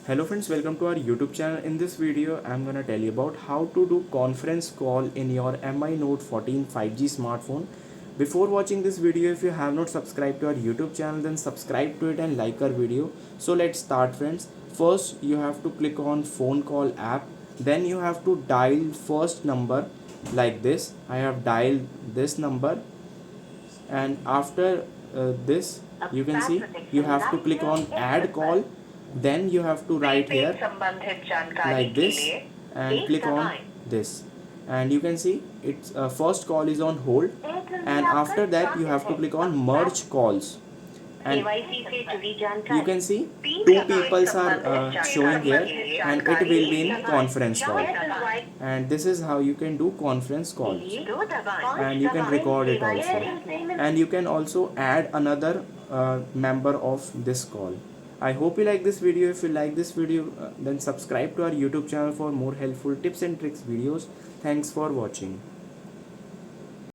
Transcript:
Hello friends, welcome to our YouTube channel. In this video, I'm gonna tell you about how to do conference call in your Mi Note 14 5G smartphone. Before watching this video, if you have not subscribed to our YouTube channel, then subscribe to it and like our video. So let's start friends. First, you have to click on phone call app. Then you have to dial first number like this. I have dialed this number, and after this you can see you have to click on add call. Then you have to write here like this and click on this, and you can see its first call is on hold, and after that you have to click on merge calls, and you can see two peoples are showing here, and it will be in conference call. And this is how you can do conference calls, and you can record it also, and you can also add another member of this call. I hope you like this video. If you like this video, then subscribe to our YouTube channel for more helpful tips and tricks videos. Thanks for watching.